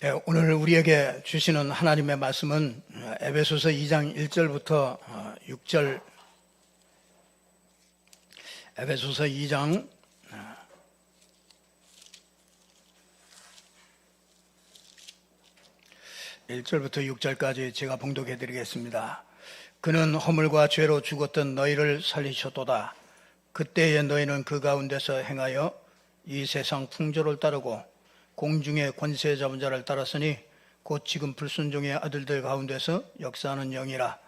네, 오늘 우리에게 주시는 하나님의 말씀은 에베소서 2장 1절부터 6절, 에베소서 2장 1절부터 6절까지 제가 봉독해 드리겠습니다. 그는 허물과 죄로 죽었던 너희를 살리셨도다. 그때에 너희는 그 가운데서 행하여 이 세상 풍조를 따르고 공중의 권세 잡은 자를 따랐으니 곧 지금 불순종의 아들들 가운데서 역사하는 영이라.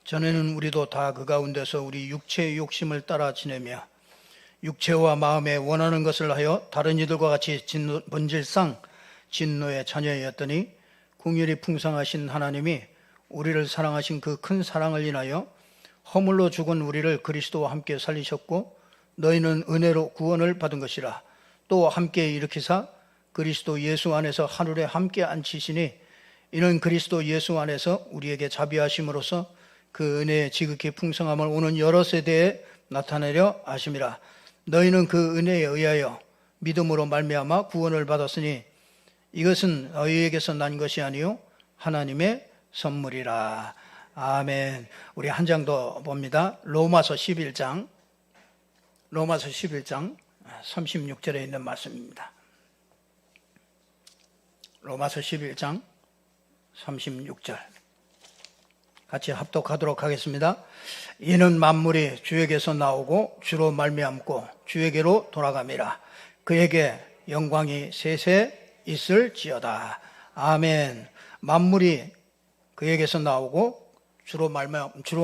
전에는 우리도 다 그 가운데서 우리 육체의 욕심을 따라 지내며 육체와 마음에 원하는 것을 하여 다른 이들과 같이 본질상 진노의 자녀였더니 긍휼이 풍성하신 하나님이 우리를 사랑하신 그 큰 사랑을 인하여 허물로 죽은 우리를 그리스도와 함께 살리셨고 너희는 은혜로 구원을 받은 것이라. 또 함께 일으키사 그리스도 예수 안에서 하늘에 함께 앉히시니 이는 그리스도 예수 안에서 우리에게 자비하심으로써 그 은혜의 지극히 풍성함을 오는 여러 세대에 나타내려 하심이라. 너희는 그 은혜에 의하여 믿음으로 말미암아 구원을 받았으니 이것은 너희에게서 난 것이 아니요 하나님의 선물이라. 아멘. 우리 한 장 더 봅니다. 로마서 11장 36절에 있는 말씀입니다. 로마서 11장 36절 같이 합독하도록 하겠습니다. 이는 만물이 주에게서 나오고 주로 말미암고 주에게로 돌아감이라. 그에게 영광이 세세 있을지어다. 아멘. 만물이 그에게서 나오고 주로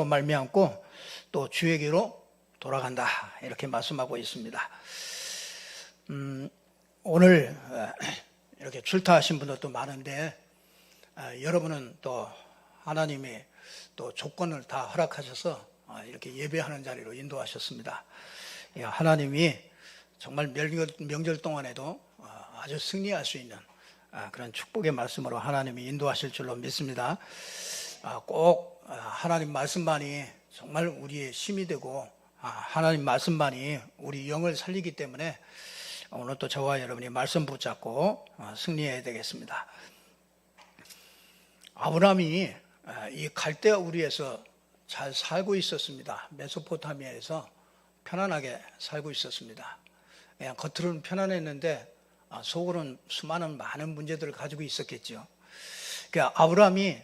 말미암고 또 주에게로 돌아간다, 이렇게 말씀하고 있습니다. 오늘 이렇게 출타하신 분들도 많은데 여러분은 또 하나님이 또 조건을 다 허락하셔서 이렇게 예배하는 자리로 인도하셨습니다. 하나님이 정말 명절 동안에도 아주 승리할 수 있는 그런 축복의 말씀으로 하나님이 인도하실 줄로 믿습니다. 꼭 하나님 말씀만이 정말 우리의 힘이 되고 하나님 말씀만이 우리 영을 살리기 때문에 오늘 또 저와 여러분이 말씀 붙잡고 승리해야 되겠습니다. 아브라함이 이 갈대아 우리에서 잘 살고 있었습니다. 메소포타미아에서 편안하게 살고 있었습니다. 그냥 겉으로는 편안했는데 속으로는 수많은 많은 문제들을 가지고 있었겠죠. 그러니까 아브라함이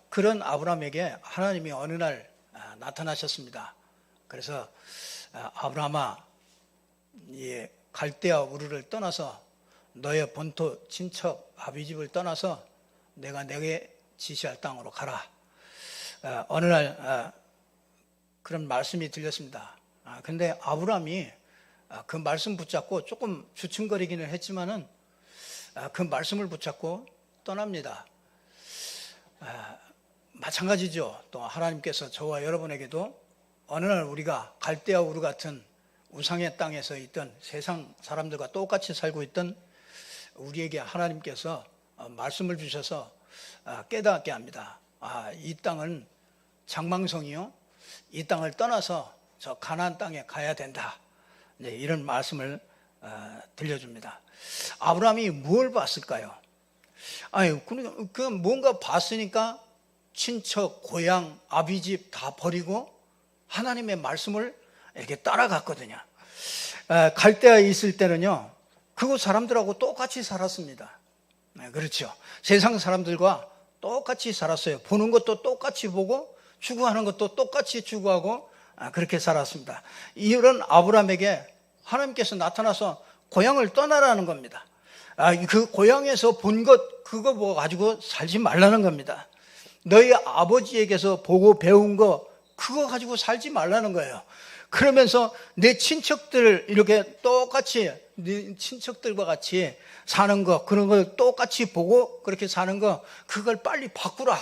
그런 아브라함에게 하나님이 어느 날 나타나셨습니다. 그래서 아브라함아, 이 갈대아 우르를 떠나서 너의 본토 친척 아비집을 떠나서 내가 내게 지시할 땅으로 가라. 어느 날 그런 말씀이 들렸습니다. 근데 아브라함이 그 말씀 붙잡고 조금 주춤거리기는 했지만은 그 말씀을 붙잡고 떠납니다. 마찬가지죠. 또 하나님께서 저와 여러분에게도 어느 날 우리가 갈대아 우르 같은 우상의 땅에서 있던 세상 사람들과 똑같이 살고 있던 우리에게 하나님께서 말씀을 주셔서 깨닫게 합니다. 이 땅은 장망성이요, 이 땅을 떠나서 저 가나안 땅에 가야 된다, 이런 말씀을 들려줍니다. 아브라함이 뭘 봤을까요? 그 뭔가 봤으니까 친척, 고향, 아비집 다 버리고 하나님의 말씀을 이렇게 따라갔거든요. 갈대아에 있을 때는요, 그곳 사람들하고 똑같이 살았습니다. 그렇죠. 세상 사람들과 똑같이 살았어요. 보는 것도 똑같이 보고 추구하는 것도 똑같이 추구하고 그렇게 살았습니다. 이런 아브라함에게 하나님께서 나타나서 고향을 떠나라는 겁니다. 그 고향에서 본 것, 그거 뭐 가지고 살지 말라는 겁니다. 너희 아버지에게서 보고 배운 거, 그거 가지고 살지 말라는 거예요. 그러면서 내 친척들 이렇게 똑같이, 네 친척들과 같이 사는 거, 그런 걸 똑같이 보고 그렇게 사는 거, 그걸 빨리 바꾸라.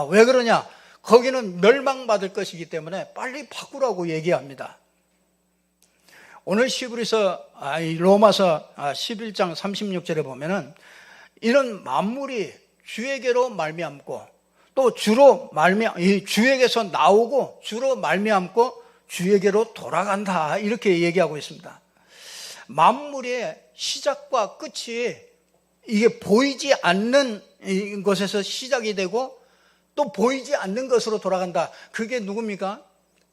왜 그러냐? 거기는 멸망받을 것이기 때문에 빨리 바꾸라고 얘기합니다. 오늘 로마서 11장 36절에 보면은 이런 만물이 주에게로 말미암고 또 주에게서 나오고 주로 말미암고 주에게로 돌아간다, 이렇게 얘기하고 있습니다. 만물의 시작과 끝이 이게 보이지 않는 것에서 시작이 되고 또 보이지 않는 것으로 돌아간다. 그게 누굽니까?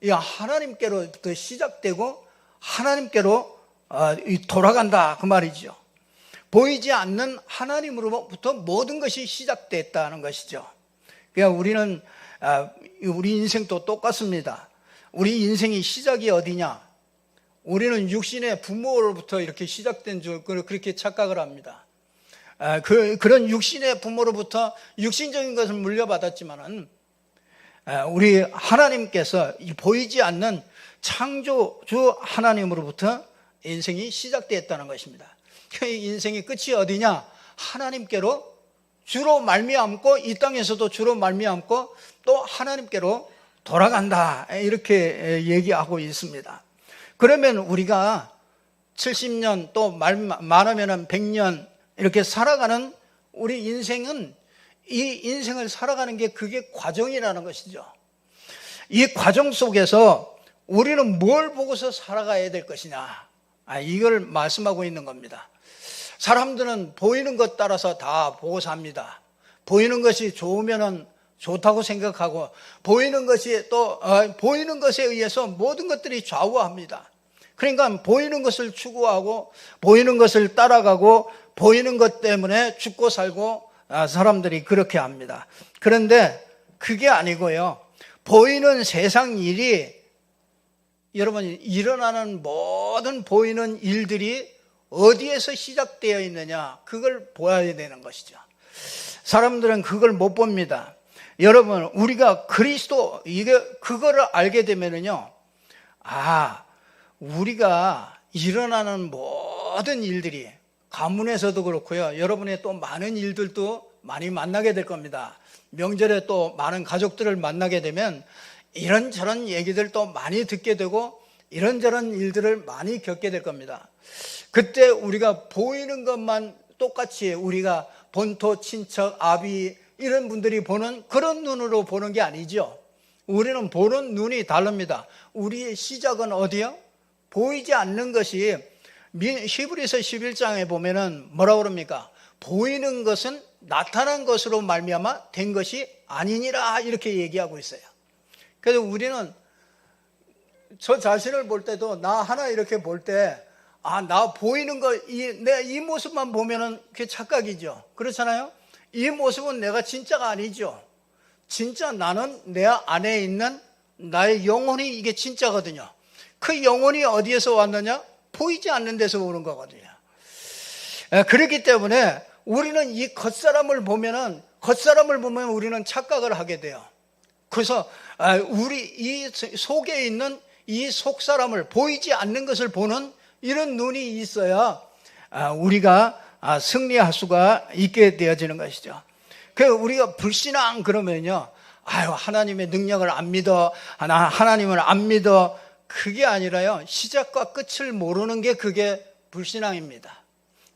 하나님께로부터 시작되고 하나님께로 돌아간다 그 말이죠. 보이지 않는 하나님으로부터 모든 것이 시작됐다는 것이죠. 그러니까 우리는 우리 인생도 똑같습니다. 우리 인생이 시작이 어디냐? 우리는 육신의 부모로부터 이렇게 시작된 줄 그렇게 착각을 합니다. 그런 육신의 부모로부터 육신적인 것을 물려받았지만은 우리 하나님께서 보이지 않는 창조주 하나님으로부터 인생이 시작되었다는 것입니다. 인생의 끝이 어디냐? 하나님께로 주로 말미암고 이 땅에서도 주로 말미암고 또 하나님께로 돌아간다 이렇게 얘기하고 있습니다. 그러면 우리가 70년 또 많으면 100년 이렇게 살아가는 우리 인생은 이 인생을 살아가는 게 그게 과정이라는 것이죠. 이 과정 속에서 우리는 뭘 보고서 살아가야 될 것이냐 이걸 말씀하고 있는 겁니다. 사람들은 보이는 것 따라서 다 보고 삽니다. 보이는 것이 좋으면 좋다고 생각하고 보이는 것이 또 보이는 것에 의해서 모든 것들이 좌우합니다. 그러니까 보이는 것을 추구하고 보이는 것을 따라가고 보이는 것 때문에 죽고 살고 사람들이 그렇게 합니다. 그런데 그게 아니고요. 보이는 세상 일이 여러분 일어나는 모든 보이는 일들이 어디에서 시작되어 있느냐 그걸 보아야 되는 것이죠. 사람들은 그걸 못 봅니다. 여러분 우리가 그리스도 그거를 알게 되면은요. 우리가 일어나는 모든 일들이 가문에서도 그렇고요. 여러분의 또 많은 일들도 많이 만나게 될 겁니다. 명절에 또 많은 가족들을 만나게 되면 이런저런 얘기들도 많이 듣게 되고 이런저런 일들을 많이 겪게 될 겁니다. 그때 우리가 보이는 것만 똑같이 우리가 본토, 친척, 아비 이런 분들이 보는 그런 눈으로 보는 게 아니죠. 우리는 보는 눈이 다릅니다. 우리의 시작은 어디요? 보이지 않는 것이 히브리서 11장에 보면은 뭐라고 그럽니까? 보이는 것은 나타난 것으로 말미암아 된 것이 아니니라 이렇게 얘기하고 있어요. 그래서 우리는 저 자신을 볼 때도 나 하나 이렇게 볼 때 나 보이는 거 내가 이 모습만 보면은 그게 착각이죠. 그렇잖아요? 이 모습은 내가 진짜가 아니죠. 진짜 나는 내 안에 있는 나의 영혼이 이게 진짜거든요. 그 영혼이 어디에서 왔느냐? 보이지 않는 데서 오는 거거든요. 그렇기 때문에 우리는 이 겉사람을 보면 우리는 착각을 하게 돼요. 그래서 우리 이 속에 있는 이 속사람을 보이지 않는 것을 보는 이런 눈이 있어야 우리가 승리할 수가 있게 되어지는 것이죠. 그래서 우리가 불신앙 그러면요. 하나님의 능력을 안 믿어. 하나님을 안 믿어. 그게 아니라요. 시작과 끝을 모르는 게 그게 불신앙입니다.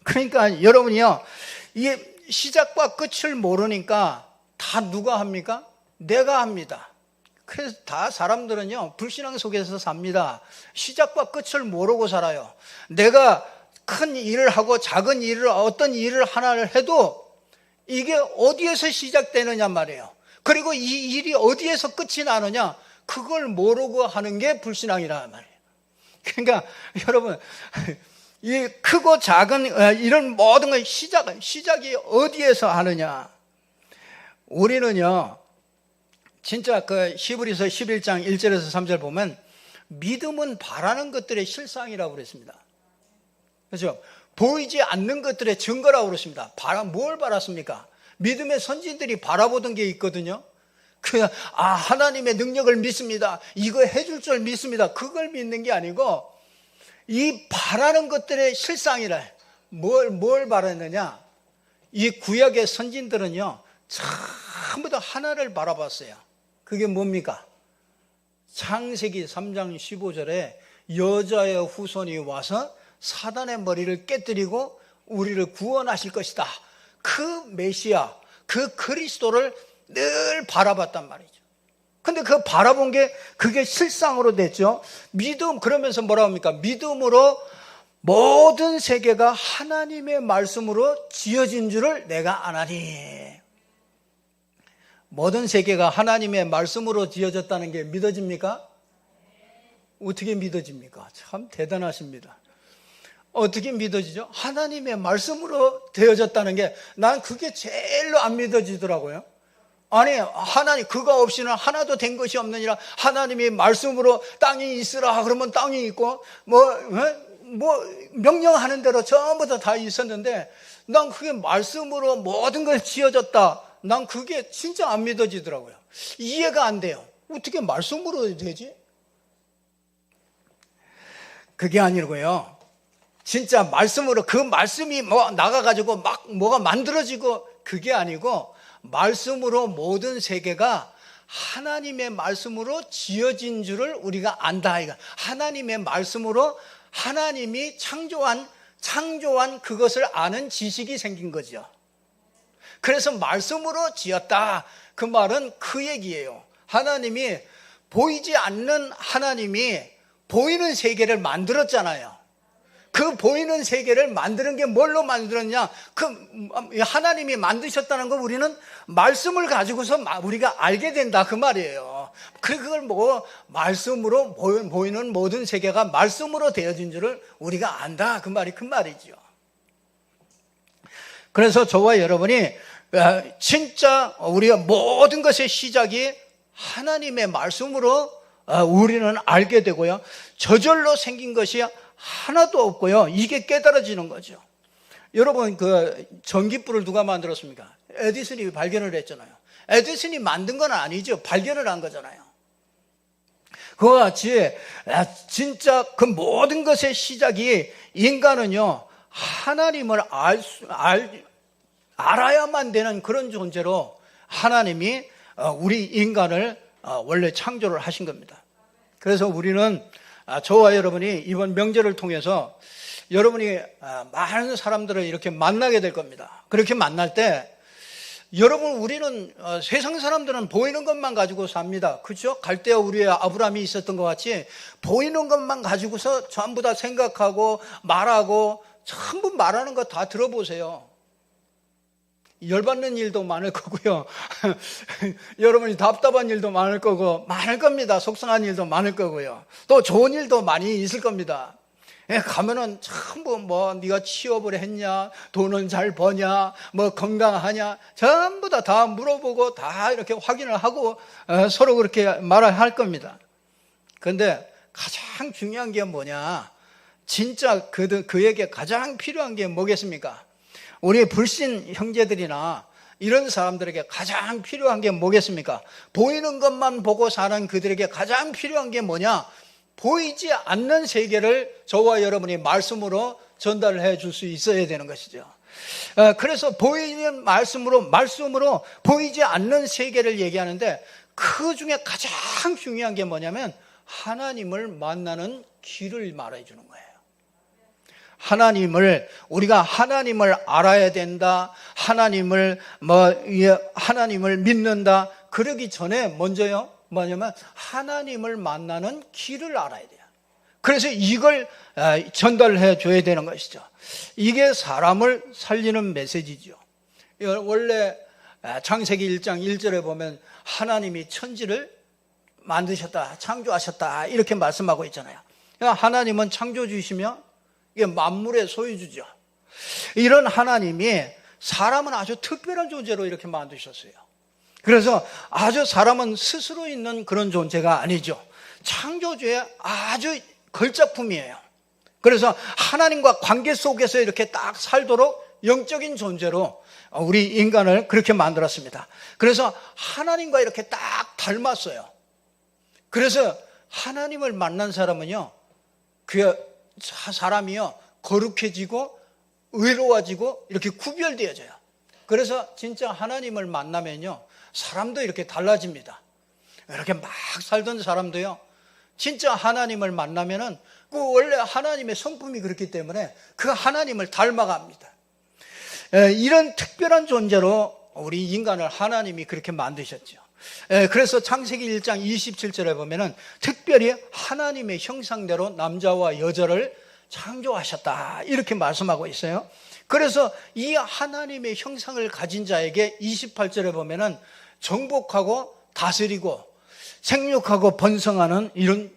그러니까 여러분이요. 이 시작과 끝을 모르니까 다 누가 합니까? 내가 합니다. 그래서 다 사람들은요. 불신앙 속에서 삽니다. 시작과 끝을 모르고 살아요. 내가 큰 일을 하고 작은 일을 어떤 일을 하나를 해도 이게 어디에서 시작되느냐 말이에요. 그리고 이 일이 어디에서 끝이 나느냐 그걸 모르고 하는 게 불신앙이란 말이에요. 그러니까 여러분 이 크고 작은 이런 모든 것 시작이 어디에서 하느냐. 우리는요 진짜 그 히브리서 11장 1절에서 3절 보면 믿음은 바라는 것들의 실상이라고 그랬습니다. 그렇죠? 보이지 않는 것들의 증거라고 그랬습니다. 뭘 바랐습니까? 믿음의 선진들이 바라보던 게 있거든요. 하나님의 능력을 믿습니다. 이거 해줄 줄 믿습니다. 그걸 믿는 게 아니고 이 바라는 것들의 실상이라. 뭘 바랐느냐? 이 구약의 선진들은요 전부 다 하나를 바라봤어요. 그게 뭡니까? 창세기 3장 15절에 여자의 후손이 와서 사단의 머리를 깨뜨리고 우리를 구원하실 것이다. 그 메시아, 그 그리스도를 늘 바라봤단 말이죠. 근데 그 바라본 게 그게 실상으로 됐죠. 믿음 그러면서 뭐라고 합니까? 믿음으로 모든 세계가 하나님의 말씀으로 지어진 줄을 내가 아나니. 모든 세계가 하나님의 말씀으로 지어졌다는 게 믿어집니까? 어떻게 믿어집니까? 참 대단하십니다. 어떻게 믿어지죠? 하나님의 말씀으로 되어졌다는 게 난 그게 제일로 안 믿어지더라고요. 아니, 하나님, 그거 없이는 하나도 된 것이 없느니라. 하나님이 말씀으로 땅이 있으라 그러면 땅이 있고, 명령하는 대로 전부 다 있었는데, 난 그게 말씀으로 모든 걸 지어졌다. 난 그게 진짜 안 믿어지더라고요. 이해가 안 돼요. 어떻게 말씀으로 되지? 그게 아니고요. 진짜 말씀으로 그 말씀이 나가가지고 막 뭐가 만들어지고 그게 아니고 말씀으로 모든 세계가 하나님의 말씀으로 지어진 줄을 우리가 안다. 하나님의 말씀으로 하나님이 창조한 그것을 아는 지식이 생긴 거죠. 그래서 말씀으로 지었다. 그 말은 그 얘기예요. 하나님이 보이지 않는 하나님이 보이는 세계를 만들었잖아요. 그 보이는 세계를 만드는 게 뭘로 만들었냐? 하나님이 만드셨다는 걸 우리는 말씀을 가지고서 우리가 알게 된다. 그 말이에요. 그걸 말씀으로 보이는 모든 세계가 말씀으로 되어진 줄을 우리가 안다. 그 말이죠. 그래서 저와 여러분이 진짜 우리가 모든 것의 시작이 하나님의 말씀으로 우리는 알게 되고요. 저절로 생긴 것이 하나도 없고요. 이게 깨달아지는 거죠. 여러분, 전기불을 누가 만들었습니까? 에디슨이 발견을 했잖아요. 에디슨이 만든 건 아니죠. 발견을 한 거잖아요. 그와 같이 진짜 그 모든 것의 시작이 인간은요, 하나님을 알아야만 되는 그런 존재로 하나님이 우리 인간을 원래 창조를 하신 겁니다. 그래서 우리는 저와 여러분이 이번 명절을 통해서 여러분이 많은 사람들을 이렇게 만나게 될 겁니다. 그렇게 만날 때 우리는 세상 사람들은 보이는 것만 가지고 삽니다. 그렇죠? 갈대아 우리의 아브라함이 있었던 것 같이 보이는 것만 가지고서 전부 다 생각하고 말하고 전부 말하는 거 다 들어보세요. 열받는 일도 많을 거고요. 여러분이 답답한 일도 많을 겁니다. 속상한 일도 많을 거고요. 또 좋은 일도 많이 있을 겁니다. 가면은 전부 네가 취업을 했냐, 돈은 잘 버냐, 건강하냐, 전부 다 물어보고 다 이렇게 확인을 하고 서로 그렇게 말을 할 겁니다. 그런데 가장 중요한 게 뭐냐? 진짜 그에게 가장 필요한 게 뭐겠습니까? 우리 불신 형제들이나 이런 사람들에게 가장 필요한 게 뭐겠습니까? 보이는 것만 보고 사는 그들에게 가장 필요한 게 뭐냐? 보이지 않는 세계를 저와 여러분이 말씀으로 전달해 줄 수 있어야 되는 것이죠. 그래서 보이는 말씀으로 보이지 않는 세계를 얘기하는데 그 중에 가장 중요한 게 뭐냐면 하나님을 만나는 길을 말해 주는 거예요. 우리가 하나님을 알아야 된다. 하나님을 믿는다. 그러기 전에 먼저요, 뭐냐면 하나님을 만나는 길을 알아야 돼요. 그래서 이걸 전달해 줘야 되는 것이죠. 이게 사람을 살리는 메시지죠. 원래 창세기 1장 1절에 보면 하나님이 천지를 만드셨다, 창조하셨다 이렇게 말씀하고 있잖아요. 하나님은 창조주이시며 이게 만물의 소유주죠. 이런 하나님이 사람은 아주 특별한 존재로 이렇게 만드셨어요. 그래서 사람은 스스로 있는 그런 존재가 아니죠. 창조주의 아주 걸작품이에요. 그래서 하나님과 관계 속에서 이렇게 딱 살도록 영적인 존재로 우리 인간을 그렇게 만들었습니다. 그래서 하나님과 이렇게 딱 닮았어요. 그래서 하나님을 만난 사람은요, 사람이요 거룩해지고 의로워지고 이렇게 구별되어져요. 그래서 진짜 하나님을 만나면요 사람도 이렇게 달라집니다. 이렇게 막 살던 사람도요 진짜 하나님을 만나면은 원래 하나님의 성품이 그렇기 때문에 그 하나님을 닮아갑니다. 이런 특별한 존재로 우리 인간을 하나님이 그렇게 만드셨죠. 그래서 창세기 1장 27절에 보면은 특별히 하나님의 형상대로 남자와 여자를 창조하셨다 이렇게 말씀하고 있어요. 그래서 이 하나님의 형상을 가진 자에게 28절에 보면은 정복하고 다스리고 생육하고 번성하는 이런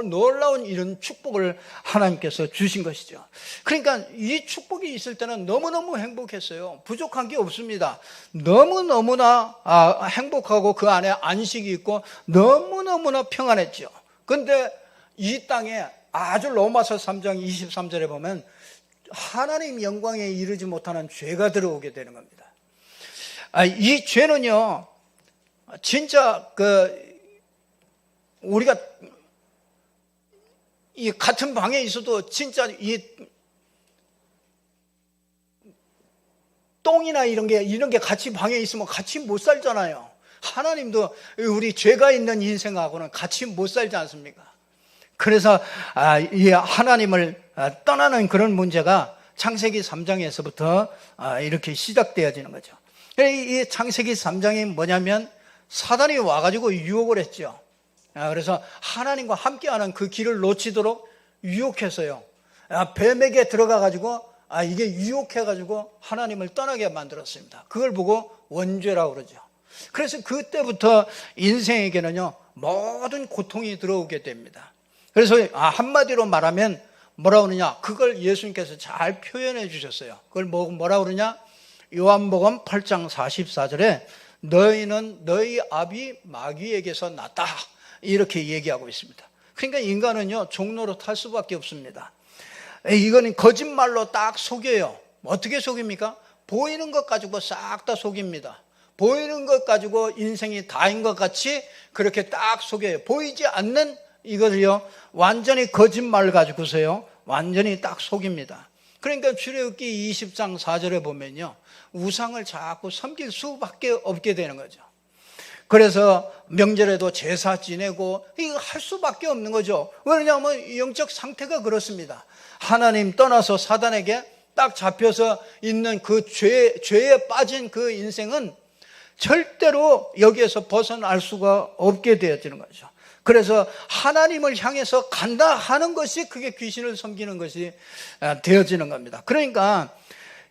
놀라운 이런 축복을 하나님께서 주신 것이죠. 그러니까 이 축복이 있을 때는 너무너무 행복했어요. 부족한 게 없습니다. 너무너무나 행복하고 그 안에 안식이 있고 너무너무나 평안했죠. 그런데 이 땅에 아주 로마서 3장 23절에 보면 하나님 영광에 이르지 못하는 죄가 들어오게 되는 겁니다. 이 죄는요, 진짜 우리가 이 같은 방에 있어도 진짜 이 똥이나 이런 게 같이 방에 있으면 같이 못 살잖아요. 하나님도 우리 죄가 있는 인생하고는 같이 못 살지 않습니까? 그래서 이 하나님을 떠나는 그런 문제가 창세기 3장에서부터 이렇게 시작되어지는 거죠. 이 창세기 3장이 뭐냐면 사단이 와가지고 유혹을 했죠. 그래서 하나님과 함께하는 그 길을 놓치도록 유혹했어요. 뱀에게 들어가가지고 이게 유혹해가지고 하나님을 떠나게 만들었습니다. 그걸 보고 원죄라고 그러죠. 그래서 그때부터 인생에게는요 모든 고통이 들어오게 됩니다. 그래서 한마디로 말하면 뭐라 그러냐, 그걸 예수님께서 잘 표현해 주셨어요. 그걸 뭐라 그러냐, 요한복음 8장 44절에 너희는 너희 아비 마귀에게서 났다 이렇게 얘기하고 있습니다. 그러니까 인간은요 종로로 탈 수밖에 없습니다. 이거는 거짓말로 딱 속여요. 어떻게 속입니까? 보이는 것 가지고 싹 다 속입니다. 보이는 것 가지고 인생이 다인 것 같이 그렇게 딱 속여요. 보이지 않는 이거를요 완전히 거짓말 가지고서요 완전히 딱 속입니다. 그러니까 출애굽기 20장 4절에 보면요 우상을 자꾸 섬길 수밖에 없게 되는 거죠. 그래서 명절에도 제사 지내고 이거 할 수밖에 없는 거죠. 왜냐하면 영적 상태가 그렇습니다. 하나님 떠나서 사단에게 딱 잡혀서 있는 그 죄에 빠진 그 인생은 절대로 여기에서 벗어날 수가 없게 되어지는 거죠. 그래서 하나님을 향해서 간다 하는 것이 그게 귀신을 섬기는 것이 되어지는 겁니다. 그러니까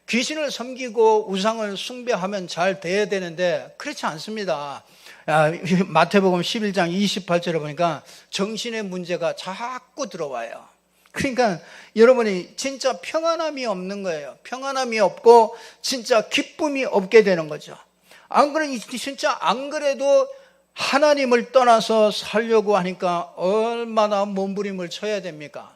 귀신을 섬기고 우상을 숭배하면 잘 돼야 되는데 그렇지 않습니다. 마태복음 11장 28절에 보니까 정신의 문제가 자꾸 들어와요. 그러니까 여러분이 진짜 평안함이 없는 거예요. 평안함이 없고 진짜 기쁨이 없게 되는 거죠. 안 그래도 하나님을 떠나서 살려고 하니까 얼마나 몸부림을 쳐야 됩니까?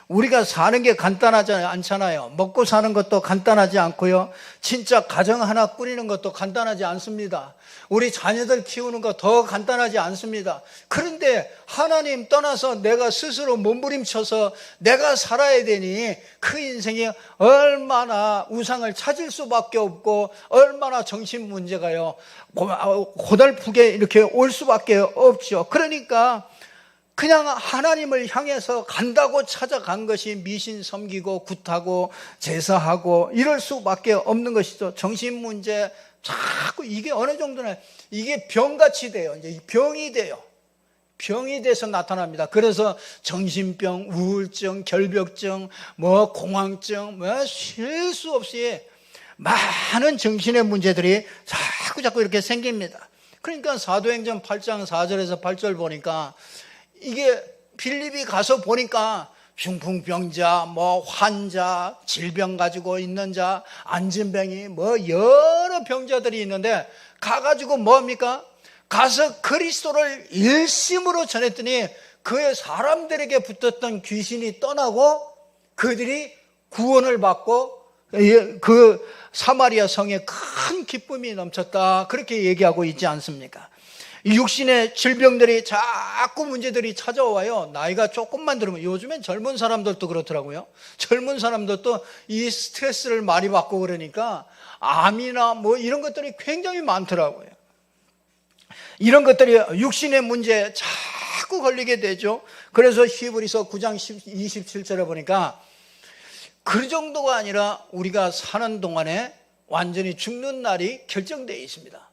우리가 사는 게 간단하지 않잖아요. 먹고 사는 것도 간단하지 않고요. 진짜 가정 하나 꾸리는 것도 간단하지 않습니다. 우리 자녀들 키우는 거 더 간단하지 않습니다. 그런데 하나님 떠나서 내가 스스로 몸부림쳐서 내가 살아야 되니 그 인생이 얼마나 우상을 찾을 수밖에 없고 얼마나 정신 문제가요 고달프게 이렇게 올 수밖에 없죠. 그러니까 그냥 하나님을 향해서 간다고 찾아간 것이 미신 섬기고 굿하고 제사하고 이럴 수밖에 없는 것이죠. 정신 문제 자꾸 이게 어느 정도는 이게 병같이 돼요. 이제 병이 돼요. 병이 돼서 나타납니다. 그래서 정신병, 우울증, 결벽증, 공황증, 쉴 수 없이 많은 정신의 문제들이 자꾸 이렇게 생깁니다. 그러니까 사도행전 8장 4절에서 8절 보니까 이게 빌립이 가서 보니까 중풍병자, 환자, 질병 가지고 있는 자, 안진뱅이, 여러 병자들이 있는데 가가지고 뭡니까? 가서 그리스도를 일심으로 전했더니 그 사람들에게 붙었던 귀신이 떠나고 그들이 구원을 받고 그 사마리아 성에 큰 기쁨이 넘쳤다. 그렇게 얘기하고 있지 않습니까? 육신의 질병들이 자꾸 문제들이 찾아와요. 나이가 조금만 들으면. 요즘엔 젊은 사람들도 그렇더라고요. 젊은 사람들도 이 스트레스를 많이 받고 그러니까 암이나 이런 것들이 굉장히 많더라고요. 이런 것들이 육신의 문제에 자꾸 걸리게 되죠. 그래서 히브리서 9장 27절에 보니까 그 정도가 아니라 우리가 사는 동안에 완전히 죽는 날이 결정되어 있습니다.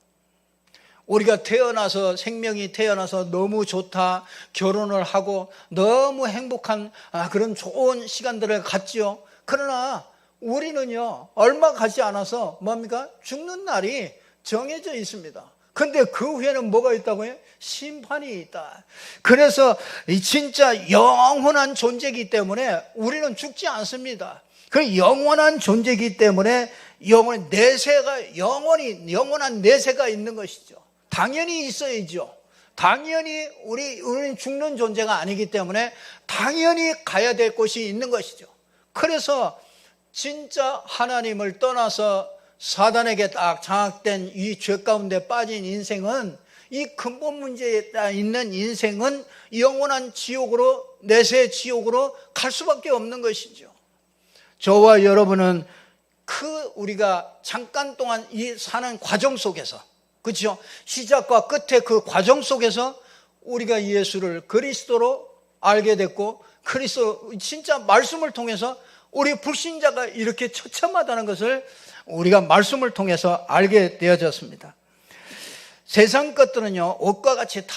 우리가 태어나서 생명이 태어나서 너무 좋다, 결혼을 하고 너무 행복한 그런 좋은 시간들을 갖지요. 그러나 우리는요 얼마 가지 않아서 뭡니까? 죽는 날이 정해져 있습니다. 근데 그 후에는 뭐가 있다고요? 심판이 있다. 그래서 진짜 영원한 존재이기 때문에 우리는 죽지 않습니다. 그 영원한 존재이기 때문에 영원한 내세가 있는 것이죠. 당연히 있어야죠. 당연히 우리는 죽는 존재가 아니기 때문에 당연히 가야 될 곳이 있는 것이죠. 그래서 진짜 하나님을 떠나서 사단에게 딱 장악된 이 죄 가운데 빠진 인생은, 이 근본 문제에 있는 인생은 영원한 지옥으로, 내세 지옥으로 갈 수밖에 없는 것이죠. 저와 여러분은 우리가 잠깐 동안 이 사는 과정 속에서, 그렇죠? 시작과 끝의 그 과정 속에서 우리가 예수를 그리스도로 알게 됐고, 그리스도 진짜 말씀을 통해서 우리 불신자가 이렇게 처참하다는 것을 우리가 말씀을 통해서 알게 되어졌습니다. 세상 것들은요 옷과 같이 다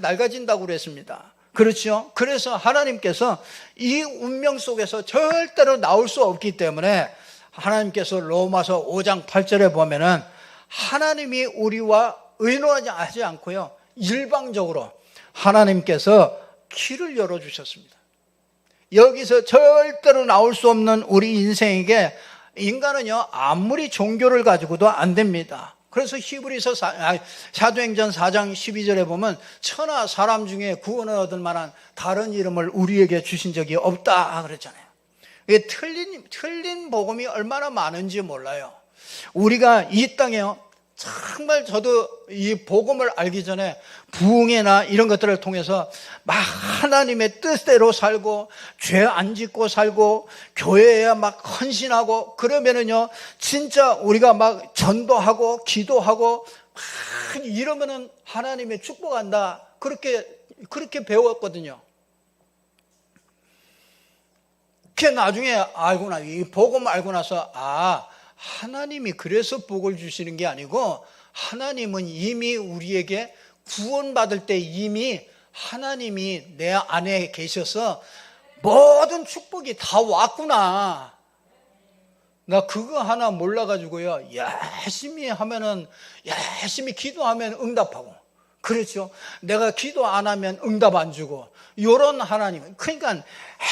낡아진다고 그랬습니다. 그렇죠? 그래서 하나님께서 이 운명 속에서 절대로 나올 수 없기 때문에 하나님께서 로마서 5장 8절에 보면은 하나님이 우리와 의논하지 않고요 일방적으로 하나님께서 길을 열어주셨습니다. 여기서 절대로 나올 수 없는 우리 인생에게 인간은요 아무리 종교를 가지고도 안 됩니다. 그래서 히브리서 사도행전 4장 12절에 보면 천하 사람 중에 구원을 얻을 만한 다른 이름을 우리에게 주신 적이 없다 그랬잖아요. 이게 틀린 복음이 얼마나 많은지 몰라요. 우리가 이 땅에요 정말 저도 이 복음을 알기 전에 부흥회나 이런 것들을 통해서 막 하나님의 뜻대로 살고 죄 안 짓고 살고 교회에 막 헌신하고 그러면은요 진짜 우리가 막 전도하고 기도하고 막 이러면은 하나님의 축복한다 그렇게 배웠거든요. 그게 나중에 이 복음 알고 나서 하나님이 그래서 복을 주시는 게 아니고 하나님은 이미 우리에게 구원받을 때 이미 하나님이 내 안에 계셔서 모든 축복이 다 왔구나. 나 그거 하나 몰라가지고요 열심히 하면은 열심히 기도하면 응답하고, 그렇죠? 내가 기도 안 하면 응답 안 주고, 요런 하나님, 그러니까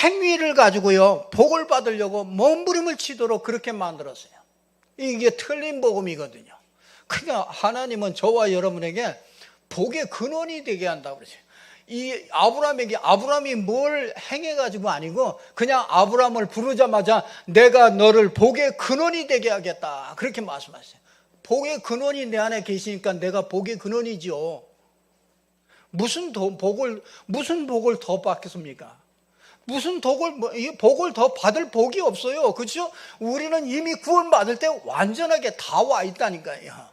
행위를 가지고요 복을 받으려고 몸부림을 치도록 그렇게 만들었어요. 이게 틀린 복음이거든요. 그러니까 하나님은 저와 여러분에게 복의 근원이 되게 한다고 그러죠. 이 아브라함이 뭘 행해가지고 아니고 그냥 아브라함을 부르자마자 내가 너를 복의 근원이 되게 하겠다 그렇게 말씀하셨어요. 복의 근원이 내 안에 계시니까 내가 복의 근원이죠. 무슨 복을 더 받겠습니까? 무슨 복을 더 받을 복이 없어요. 그렇죠? 우리는 이미 구원받을 때 완전하게 다 와 있다니까요.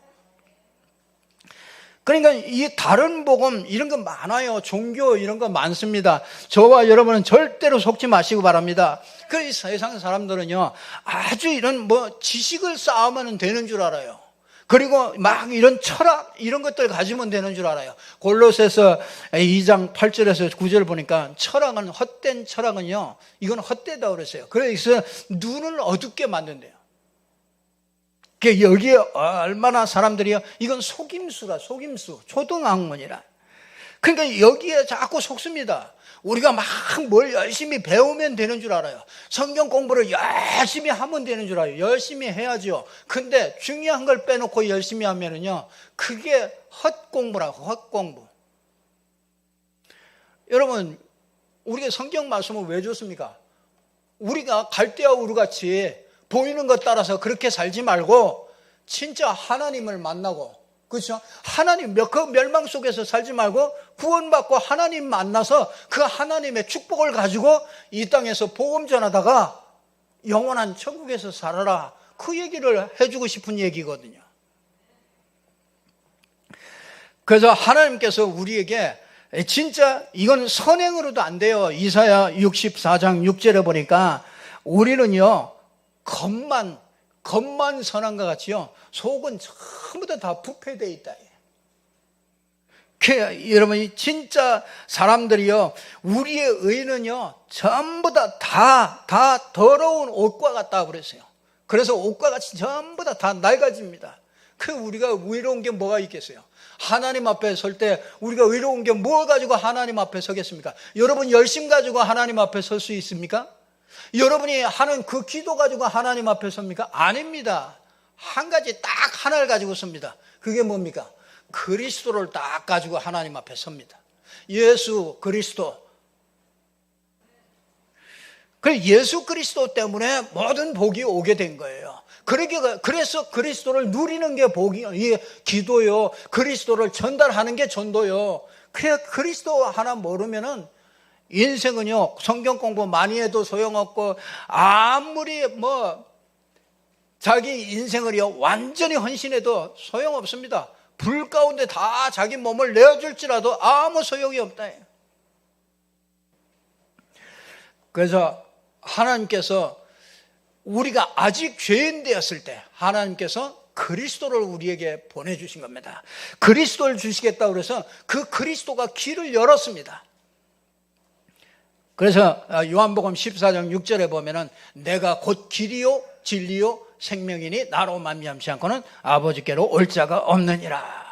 그러니까 이 다른 복음 이런 거 많아요. 종교 이런 거 많습니다. 저와 여러분은 절대로 속지 마시고 바랍니다. 그래서 세상 사람들은요 아주 이런 지식을 쌓으면 되는 줄 알아요. 그리고 막 이런 철학 이런 것들 가지면 되는 줄 알아요. 골로새서 2장 8절에서 9절 보니까 헛된 철학은요 이건 헛되다 그랬어요. 그래서 눈을 어둡게 만든대요. 여기에 얼마나 사람들이요 이건 속임수 초등학문이라. 그러니까 여기에 자꾸 속습니다. 우리가 막 뭘 열심히 배우면 되는 줄 알아요. 성경 공부를 열심히 하면 되는 줄 알아요. 열심히 해야죠. 근데 중요한 걸 빼놓고 열심히 하면은요 그게 헛공부라고. 헛공부. 여러분 우리가 성경 말씀을 왜 줬습니까? 우리가 갈대와 우루같이 보이는 것 따라서 그렇게 살지 말고 진짜 하나님을 만나고, 그렇죠? 하나님 그 멸망 속에서 살지 말고 구원받고 하나님 만나서 그 하나님의 축복을 가지고 이 땅에서 복음 전하다가 영원한 천국에서 살아라. 그 얘기를 해주고 싶은 얘기거든요. 그래서 하나님께서 우리에게 진짜 이건 선행으로도 안 돼요. 이사야 64장 6절에 보니까 우리는요 겉만 선한 것 같이요 속은 전부 다 부패되어 있다. 여러분, 진짜 사람들이요, 우리의 의는요, 전부 다 더러운 옷과 같다고 그랬어요. 그래서 옷과 같이 전부 다 낡아집니다. 우리가 의로운 게 뭐가 있겠어요? 하나님 앞에 설 때 우리가 의로운 게 뭘 가지고 하나님 앞에 서겠습니까? 여러분 열심 가지고 하나님 앞에 설 수 있습니까? 여러분이 하는 그 기도 가지고 하나님 앞에 섭니까? 아닙니다. 한 가지 딱 하나를 가지고 섭니다. 그게 뭡니까? 그리스도를 딱 가지고 하나님 앞에 섭니다. 예수 그리스도. 예수 그리스도 때문에 모든 복이 오게 된 거예요. 그래서 그리스도를 누리는 게 이게 기도요. 그리스도를 전달하는 게 전도요. 그리스도 하나 모르면은 인생은요, 성경 공부 많이 해도 소용없고, 아무리 자기 인생을요, 완전히 헌신해도 소용없습니다. 불 가운데 다 자기 몸을 내어줄지라도 아무 소용이 없다. 그래서 하나님께서 우리가 아직 죄인 되었을 때 하나님께서 그리스도를 우리에게 보내주신 겁니다. 그리스도를 주시겠다고 그래서 그 그리스도가 길을 열었습니다. 그래서 요한복음 14장 6절에 보면은 내가 곧 길이요 진리요 생명이니 나로 말미암지 않고는 아버지께로 올 자가 없느니라.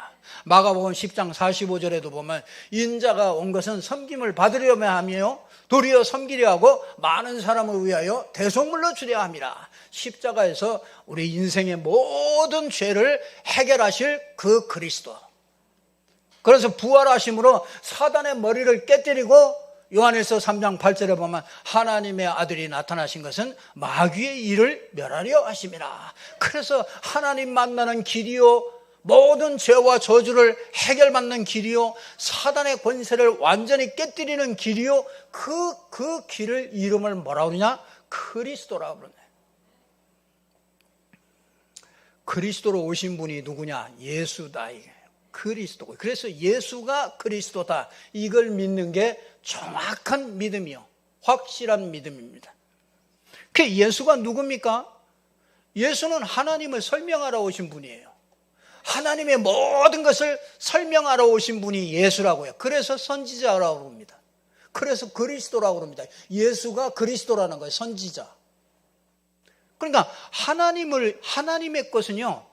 마가복음 10장 45절에도 보면 인자가 온 것은 섬김을 받으려며 하며 도리어 섬기려 하고 많은 사람을 위하여 대속물로 주려 함이라. 십자가에서 우리 인생의 모든 죄를 해결하실 그 그리스도. 그래서 부활하심으로 사단의 머리를 깨뜨리고 요한일서 3장 8절에 보면 하나님의 아들이 나타나신 것은 마귀의 일을 멸하려 하심이라. 그래서 하나님 만나는 길이요, 모든 죄와 저주를 해결받는 길이요, 사단의 권세를 완전히 깨뜨리는 길이요, 그 길을 이름을 뭐라고 그러냐? 그리스도라고 그러네. 그리스도로 오신 분이 누구냐? 예수다. 그리스도고. 그래서 예수가 그리스도다. 이걸 믿는 게 정확한 믿음이요, 확실한 믿음입니다. 그 예수가 누굽니까? 예수는 하나님을 설명하러 오신 분이에요. 하나님의 모든 것을 설명하러 오신 분이 예수라고요. 그래서 선지자라고 합니다. 그래서 그리스도라고 합니다. 예수가 그리스도라는 거예요. 선지자. 그러니까 하나님의 것은요,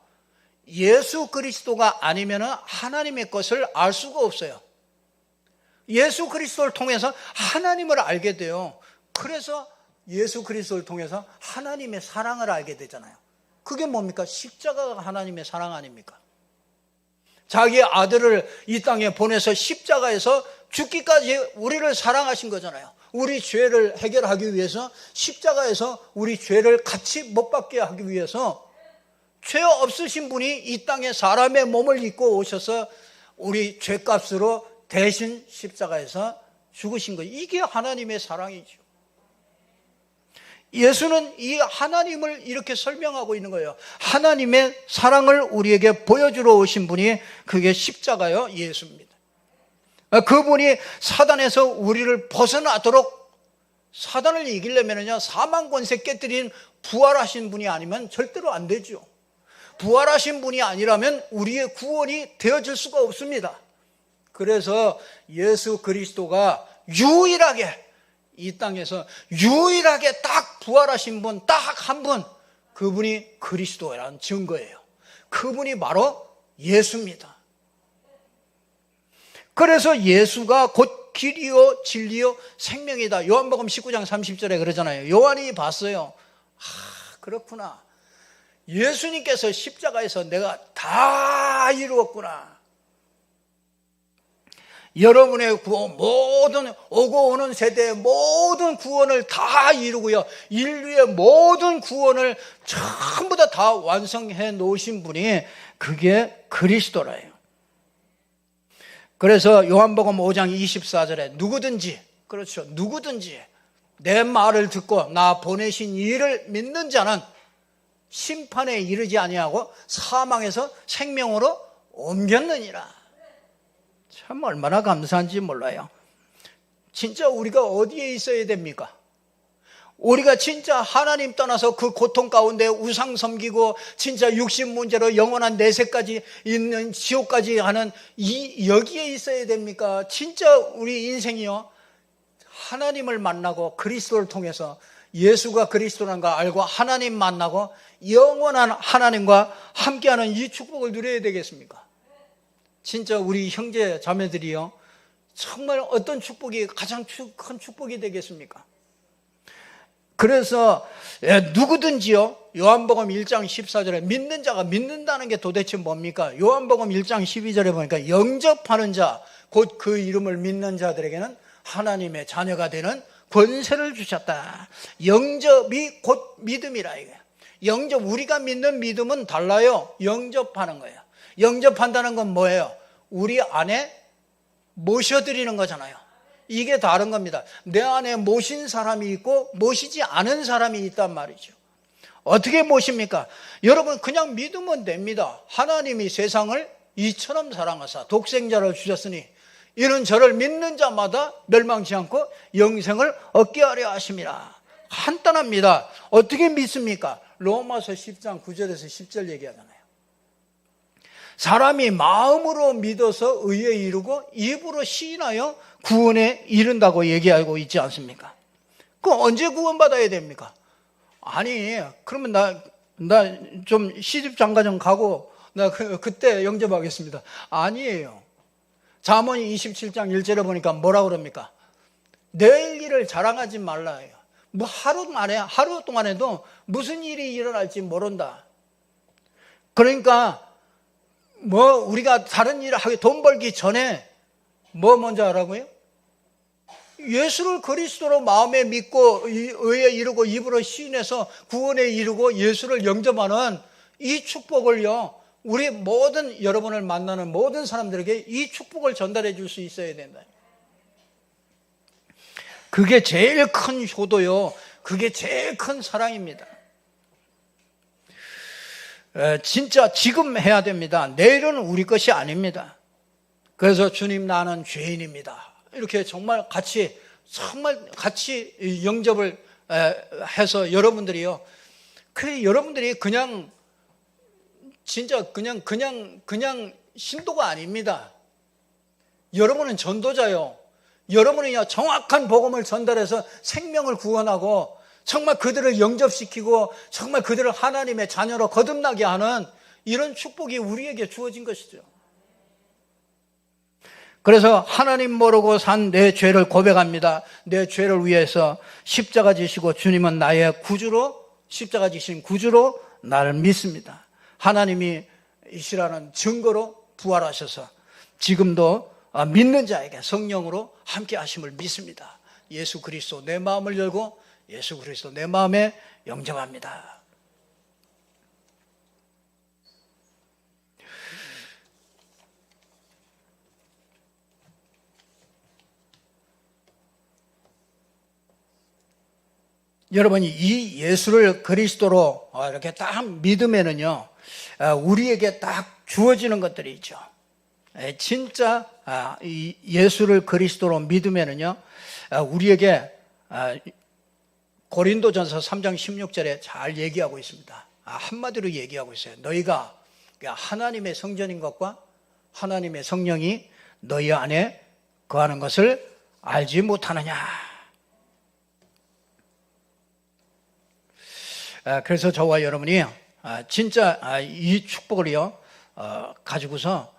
예수 그리스도가 아니면 하나님의 것을 알 수가 없어요. 예수 그리스도를 통해서 하나님을 알게 돼요. 그래서 예수 그리스도를 통해서 하나님의 사랑을 알게 되잖아요. 그게 뭡니까? 십자가가 하나님의 사랑 아닙니까? 자기 아들을 이 땅에 보내서 십자가에서 죽기까지 우리를 사랑하신 거잖아요. 우리 죄를 해결하기 위해서 십자가에서 우리 죄를 같이 못 받게 하기 위해서 죄 없으신 분이 이 땅에 사람의 몸을 입고 오셔서 우리 죄값으로 대신 십자가에서 죽으신 거예요. 이게 하나님의 사랑이죠. 예수는 이 하나님을 이렇게 설명하고 있는 거예요. 하나님의 사랑을 우리에게 보여주러 오신 분이 그게 십자가요, 예수입니다. 그분이 사단에서 우리를 벗어나도록, 사단을 이기려면요, 사망 권세 깨뜨린 부활하신 분이 아니면 절대로 안 되죠. 부활하신 분이 아니라면 우리의 구원이 되어질 수가 없습니다. 그래서 예수 그리스도가 유일하게 이 땅에서 유일하게 딱 부활하신 분, 딱 한 분, 그분이 그리스도라는 증거예요. 그분이 바로 예수입니다. 그래서 예수가 곧 길이요 진리요 생명이다. 요한복음 19장 30절에 그러잖아요. 요한이 봤어요. 그렇구나. 예수님께서 십자가에서 내가 다 이루었구나. 여러분의 구원, 모든 오고 오는 세대의 모든 구원을 다 이루고요, 인류의 모든 구원을 전부 다 완성해 놓으신 분이 그게 그리스도라요. 그래서 요한복음 5장 24절에 누구든지, 그렇죠, 누구든지 내 말을 듣고 나 보내신 이를 믿는 자는 심판에 이르지 아니하고 사망에서 생명으로 옮겼느니라. 참 얼마나 감사한지 몰라요. 진짜 우리가 어디에 있어야 됩니까? 우리가 진짜 하나님 떠나서 그 고통 가운데 우상 섬기고 진짜 육신 문제로 영원한 내세까지 있는 지옥까지 하는 여기에 있어야 됩니까? 진짜 우리 인생이요, 하나님을 만나고 그리스도를 통해서 예수가 그리스도라는 걸 알고 하나님 만나고 영원한 하나님과 함께하는 이 축복을 누려야 되겠습니까? 진짜 우리 형제 자매들이요, 정말 어떤 축복이 가장 큰 축복이 되겠습니까? 그래서 누구든지요, 요한복음 1장 14절에 믿는 자가, 믿는다는 게 도대체 뭡니까? 요한복음 1장 12절에 보니까 영접하는 자, 곧 그 이름을 믿는 자들에게는 하나님의 자녀가 되는 권세를 주셨다. 영접이 곧 믿음이라 이거예요. 영접, 우리가 믿는 믿음은 달라요. 영접하는 거예요. 영접한다는 건 뭐예요? 우리 안에 모셔드리는 거잖아요. 이게 다른 겁니다. 내 안에 모신 사람이 있고 모시지 않은 사람이 있단 말이죠. 어떻게 모십니까? 여러분, 그냥 믿으면 됩니다. 하나님이 세상을 이처럼 사랑하사 독생자를 주셨으니 이는 저를 믿는 자마다 멸망치 않고 영생을 얻게 하려 하심이라. 간단합니다. 어떻게 믿습니까? 로마서 10장 9절에서 10절 얘기하잖아요. 사람이 마음으로 믿어서 의에 이르고 입으로 시인하여 구원에 이른다고 얘기하고 있지 않습니까? 그럼 언제 구원받아야 됩니까? 아니, 그러면 나 좀 시집 장가 좀 가고 나 그때 영접하겠습니다. 아니에요. 잠언이 27장 1절에 보니까 뭐라 그럽니까? 내일 일을 자랑하지 말라 해요. 뭐 하루 동안에도 무슨 일이 일어날지 모른다. 그러니까 뭐 우리가 다른 일을 하기, 돈 벌기 전에 뭐 먼저 하라고요? 예수를 그리스도로 마음에 믿고 의에 이르고 입으로 시인해서 구원에 이르고 예수를 영접하는 이 축복을요, 우리 모든, 여러분을 만나는 모든 사람들에게 이 축복을 전달해 줄 수 있어야 된다. 그게 제일 큰 효도요, 그게 제일 큰 사랑입니다. 진짜 지금 해야 됩니다. 내일은 우리 것이 아닙니다. 그래서 주님, 나는 죄인입니다, 이렇게 정말 같이 영접을 해서 여러분들이요, 그래, 여러분들이 그냥 진짜 그냥 신도가 아닙니다. 여러분은 전도자요. 여러분이 정확한 복음을 전달해서 생명을 구원하고 정말 그들을 영접시키고 정말 그들을 하나님의 자녀로 거듭나게 하는 이런 축복이 우리에게 주어진 것이죠. 그래서 하나님 모르고 산 내 죄를 고백합니다. 내 죄를 위해서 십자가 지시고 주님은 나의 구주로, 십자가 지신 구주로 나를 믿습니다. 하나님이 이시라는 증거로 부활하셔서 지금도 믿는 자에게 성령으로 함께 하심을 믿습니다. 예수 그리스도 내 마음을 열고 예수 그리스도 내 마음에 영접합니다. 여러분이 이 예수를 그리스도로 이렇게 딱 믿으면은요, 우리에게 딱 주어지는 것들이 있죠. 진짜 이 예수를 그리스도로 믿으면은요, 우리에게 고린도전서 3장 16절에 잘 얘기하고 있습니다. 한마디로 얘기하고 있어요. 너희가 하나님의 성전인 것과 하나님의 성령이 너희 안에 거하는 것을 알지 못하느냐. 그래서 저와 여러분이 진짜 이 축복을요 가지고서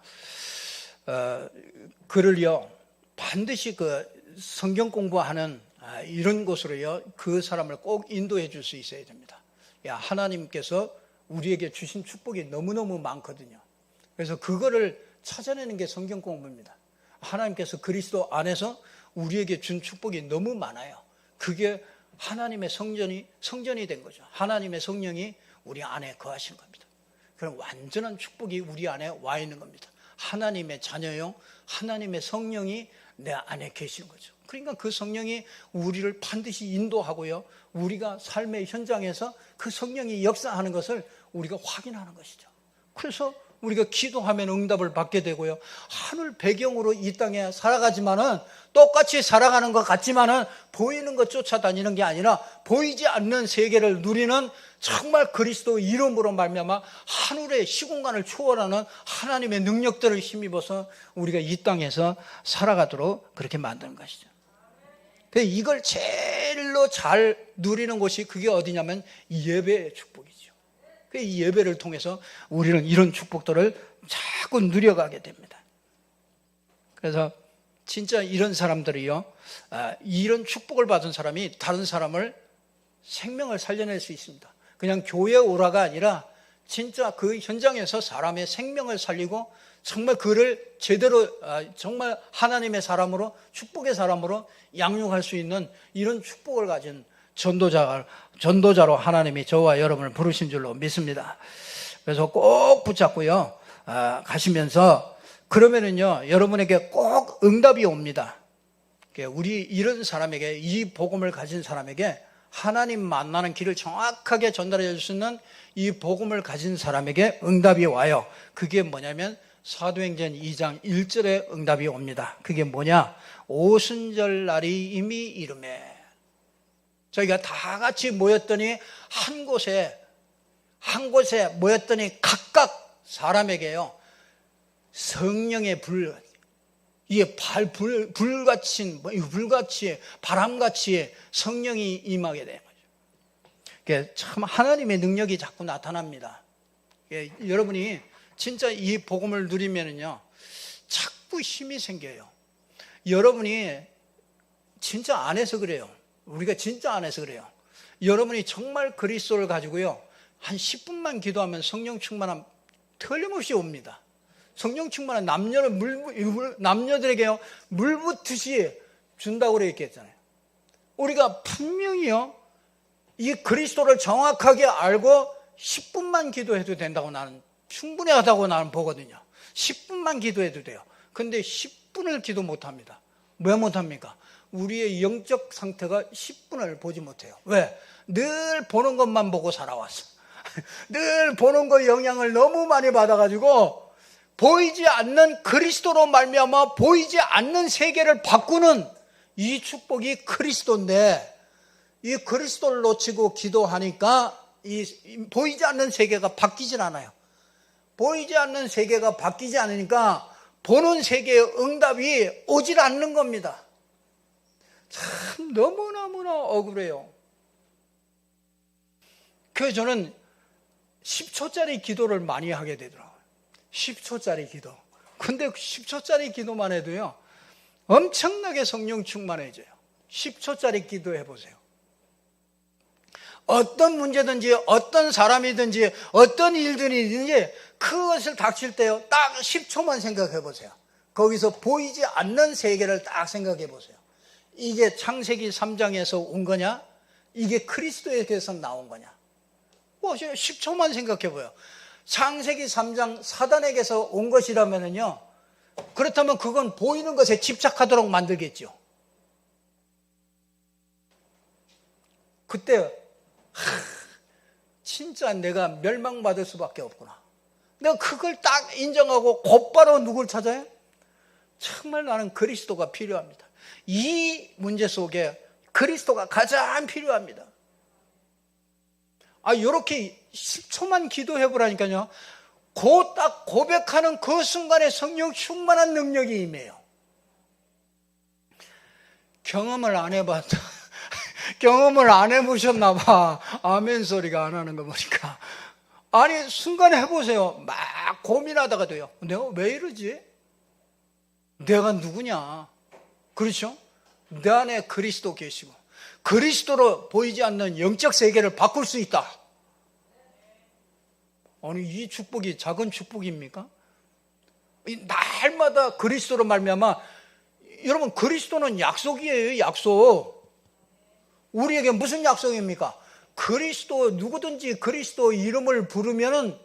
그를요 반드시 그 성경 공부하는 이런 곳으로요 그 사람을 꼭 인도해 줄 수 있어야 됩니다. 하나님께서 우리에게 주신 축복이 너무너무 많거든요. 그래서 그거를 찾아내는 게 성경 공부입니다. 하나님께서 그리스도 안에서 우리에게 준 축복이 너무 많아요. 그게 하나님의 성전이 된 거죠. 하나님의 성령이 우리 안에 거하신 겁니다. 그럼 완전한 축복이 우리 안에 와 있는 겁니다. 하나님의 자녀요, 하나님의 성령이 내 안에 계신 거죠. 그러니까 그 성령이 우리를 반드시 인도하고요, 우리가 삶의 현장에서 그 성령이 역사하는 것을 우리가 확인하는 것이죠. 그래서 우리가 기도하면 응답을 받게 되고요. 하늘 배경으로 이 땅에 살아가지만은 똑같이 살아가는 것 같지만은 보이는 것 쫓아다니는 게 아니라 보이지 않는 세계를 누리는 정말 그리스도 이름으로 말미암아 하늘의 시공간을 초월하는 하나님의 능력들을 힘입어서 우리가 이 땅에서 살아가도록 그렇게 만드는 것이죠. 이걸 제일로 잘 누리는 곳이 그게 어디냐면 예배의 축복이죠. 이 예배를 통해서 우리는 이런 축복들을 자꾸 누려가게 됩니다. 그래서 진짜 이런 사람들이요, 이런 축복을 받은 사람이 다른 사람을 생명을 살려낼 수 있습니다. 그냥 교회에 오라가 아니라 진짜 그 현장에서 사람의 생명을 살리고 정말 그를 제대로 정말 하나님의 사람으로, 축복의 사람으로 양육할 수 있는 이런 축복을 가진 전도자로 하나님이 저와 여러분을 부르신 줄로 믿습니다. 그래서 꼭 붙잡고요, 가시면서 그러면은요, 여러분에게 꼭 응답이 옵니다. 우리 이런 사람에게, 이 복음을 가진 사람에게 하나님 만나는 길을 정확하게 전달해 줄 수 있는 이 복음을 가진 사람에게 응답이 와요. 그게 뭐냐면 사도행전 2장 1절에 응답이 옵니다. 그게 뭐냐? 오순절 날이 이미 이르매. 저희가 다 같이 모였더니 한 곳에 모였더니 각각 사람에게요, 성령의 이게 불같이 바람같이 성령이 임하게 되는 거죠. 참 하나님의 능력이 자꾸 나타납니다. 여러분이 진짜 이 복음을 누리면은요, 자꾸 힘이 생겨요. 여러분이 진짜 안에서 그래요. 우리가 진짜 안에서 그래요. 여러분이 정말 그리스도를 가지고요, 한 10분만 기도하면 성령 충만함 틀림없이 옵니다. 성령 충만한 남녀들에게요, 물 붓듯이 준다고 그랬잖아요. 우리가 분명히요, 이 그리스도를 정확하게 알고 10분만 기도해도 된다고 나는 충분하다고 나는 보거든요. 10분만 기도해도 돼요. 근데 10분을 기도 못합니다. 왜 못합니까? 우리의 영적 상태가 10분을 보지 못해요. 왜? 늘 보는 것만 보고 살아왔어. 늘 보는 거 영향을 너무 많이 받아가지고 보이지 않는 그리스도로 말미암아 보이지 않는 세계를 바꾸는 이 축복이 그리스도인데, 이 그리스도를 놓치고 기도하니까 이 보이지 않는 세계가 바뀌질 않아요. 보이지 않는 세계가 바뀌지 않으니까 보는 세계의 응답이 오질 않는 겁니다. 참 너무너무나 억울해요. 그래서 저는 10초짜리 기도를 많이 하게 되더라고요. 10초짜리 기도. 근데 10초짜리 기도만 해도요, 엄청나게 성령 충만해져요. 10초짜리 기도 해보세요. 어떤 문제든지 어떤 사람이든지 어떤 일들이든지 그것을 닥칠 때요, 딱 10초만 생각해 보세요. 거기서 보이지 않는 세계를 딱 생각해 보세요. 이게 창세기 3장에서 온 거냐? 이게 그리스도에게서 나온 거냐? 10초만 생각해 보여. 창세기 3장 사단에게서 온 것이라면요, 그렇다면 그건 보이는 것에 집착하도록 만들겠죠. 그때 진짜 내가 멸망받을 수밖에 없구나. 내가 그걸 딱 인정하고 곧바로 누굴 찾아요? 정말 나는 그리스도가 필요합니다. 이 문제 속에 그리스도가 가장 필요합니다. 이렇게 10초만 기도해보라니까요, 그 딱 고백하는 그 순간에 성령 충만한 능력이 임해요. 경험을 안 해봤다. 경험을 안 해보셨나 봐. 아멘 소리가 안 하는 거 보니까. 아니, 순간에 해보세요. 막 고민하다가도요, 내가 왜 이러지? 내가 누구냐? 그렇죠? 내 안에 그리스도 계시고 그리스도로 보이지 않는 영적 세계를 바꿀 수 있다. 아니, 이 축복이 작은 축복입니까? 날마다 그리스도로 말미암아, 여러분, 그리스도는 약속이에요. 약속. 우리에게 무슨 약속입니까? 그리스도, 누구든지 그리스도 이름을 부르면은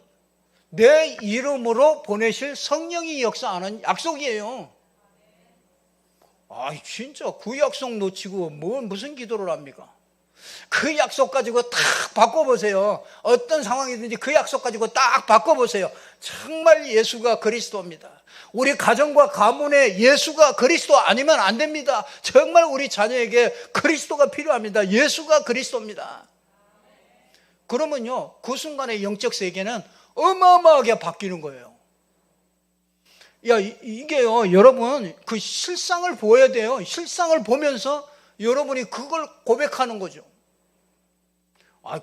내 이름으로 보내실 성령이 역사하는 약속이에요. 진짜 그 약속 놓치고 무슨 기도를 합니까? 그 약속 가지고 딱 바꿔보세요. 어떤 상황이든지 그 약속 가지고 딱 바꿔보세요. 정말 예수가 그리스도입니다. 우리 가정과 가문에 예수가 그리스도 아니면 안 됩니다. 정말 우리 자녀에게 그리스도가 필요합니다. 예수가 그리스도입니다. 그러면요, 그 순간의 영적 세계는 어마어마하게 바뀌는 거예요. 이게요, 여러분, 그 실상을 보여야 돼요. 실상을 보면서 여러분이 그걸 고백하는 거죠.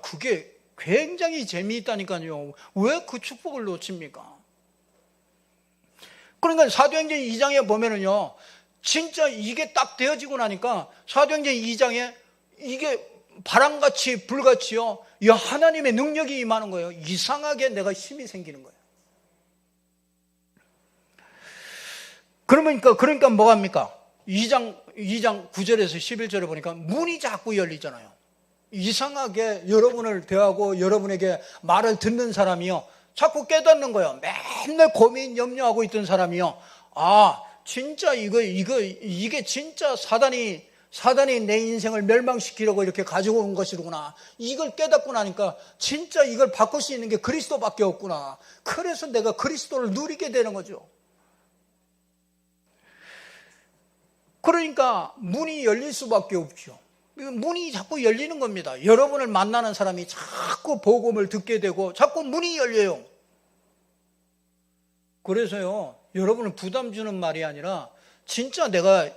그게 굉장히 재미있다니까요. 왜 그 축복을 놓칩니까? 그러니까 사도행전 2장에 보면은요, 진짜 이게 딱 되어지고 나니까 사도행전 2장에 이게 바람같이 불같이요, 하나님의 능력이 임하는 거예요. 이상하게 내가 힘이 생기는 거예요. 그러니까 뭐합니까? 2장 9절에서 11절에 보니까 문이 자꾸 열리잖아요. 이상하게 여러분을 대하고 여러분에게 말을 듣는 사람이요, 자꾸 깨닫는 거예요. 맨날 고민 염려하고 있던 사람이요, 진짜 이게 진짜 사단이 내 인생을 멸망시키려고 이렇게 가지고 온 것이구나. 이걸 깨닫고 나니까 진짜 이걸 바꿀 수 있는 게 그리스도밖에 없구나. 그래서 내가 그리스도를 누리게 되는 거죠. 그러니까 문이 열릴 수밖에 없죠. 문이 자꾸 열리는 겁니다. 여러분을 만나는 사람이 자꾸 복음을 듣게 되고 자꾸 문이 열려요. 그래서요, 여러분은 부담 주는 말이 아니라 진짜 내가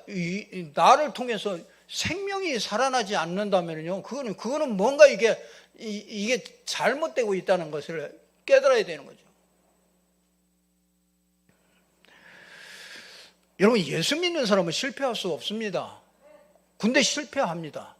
나를 통해서 생명이 살아나지 않는다면요, 그거는 뭔가 이게 잘못되고 있다는 것을 깨달아야 되는 거죠. 여러분, 예수 믿는 사람은 실패할 수 없습니다. 근데 실패합니다.